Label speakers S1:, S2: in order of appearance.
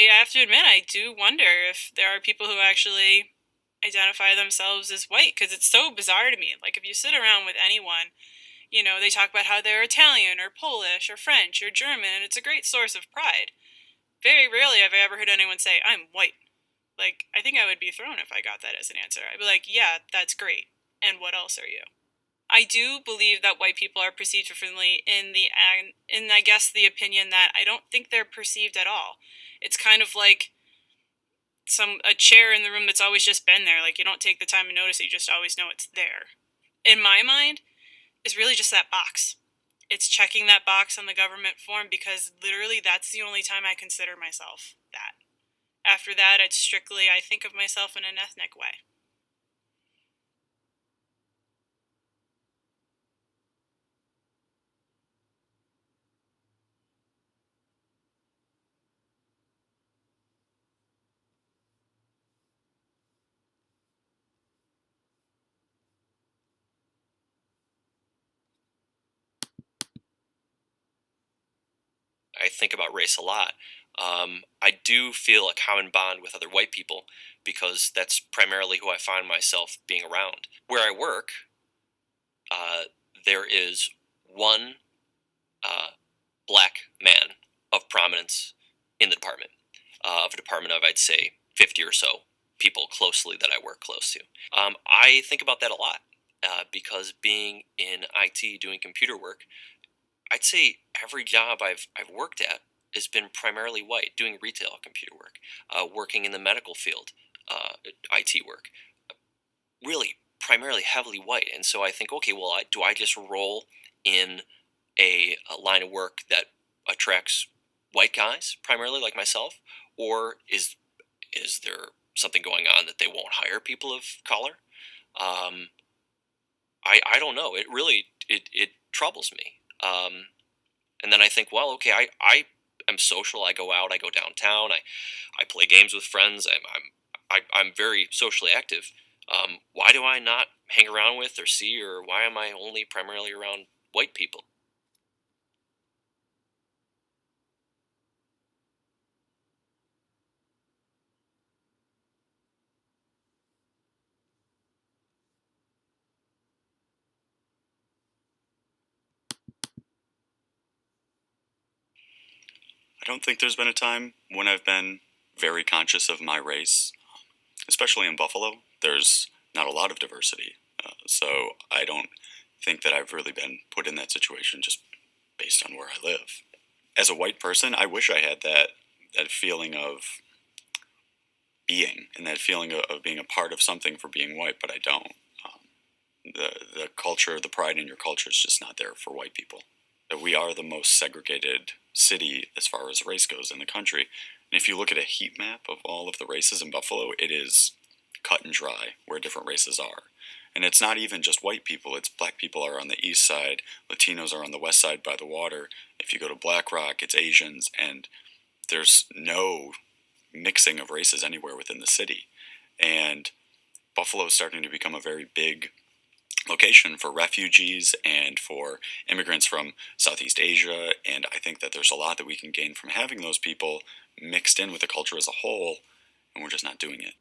S1: I have to admit, I do wonder if there are people who actually identify themselves as white, because it's so bizarre to me. Like, if you sit around with anyone, they talk about how they're Italian or Polish or French or German, and it's a great source of pride. Very rarely have I ever heard anyone say, I'm white. Like, I think I would be thrown if I got that as an answer. I'd be like, yeah, that's great. And what else are you? I do believe that white people are perceived differently in I guess the opinion that I don't think they're perceived at all. It's kind of like a chair in the room that's always just been there. Like, you don't take the time to notice it, you just always know it's there. In my mind, is really just that box. It's checking that box on the government form, because literally that's the only time I consider myself that. After that, it's strictly I think of myself in an ethnic way.
S2: I think about race a lot. I do feel a common bond with other white people because that's primarily who I find myself being around. Where I work, uh, there is one uh, black man of prominence in the department, of a department of, I'd say, 50 or so people closely that I work close to. I think about that a lot because being in IT, doing computer work, I'd say every job I've worked at has been primarily white, doing retail computer work, working in the medical field, IT work, really primarily heavily white. And so I think, okay, well, do I just roll in a line of work that attracts white guys primarily like myself, or is there something going on that they won't hire people of color? Um, I don't know. It really it troubles me. And then I think, well, okay, I am social. I go out. I go downtown. I play games with friends. I'm very socially active. Why do I not hang around with or see, or why am I only primarily around white people?
S3: I don't think there's been a time when I've been very conscious of my race, especially in Buffalo. There's not a lot of diversity, so I don't think that I've really been put in that situation just based on where I live. As a white person, I wish I had that feeling of being and that feeling of being a part of something for being white, but I don't. The culture, the pride in your culture is just not there for white people. We are the most segregated city as far as race goes in the country. And if you look at a heat map of all of the races in Buffalo, it is cut and dry where different races are. And it's not even just white people, it's black people are on the east side, Latinos are on the west side by the water. If you go to Black Rock, it's Asians, and there's no mixing of races anywhere within the city. And Buffalo is starting to become a very big location for refugees and for immigrants from Southeast Asia. And I think that there's a lot that we can gain from having those people mixed in with the culture as a whole, and we're just not doing it.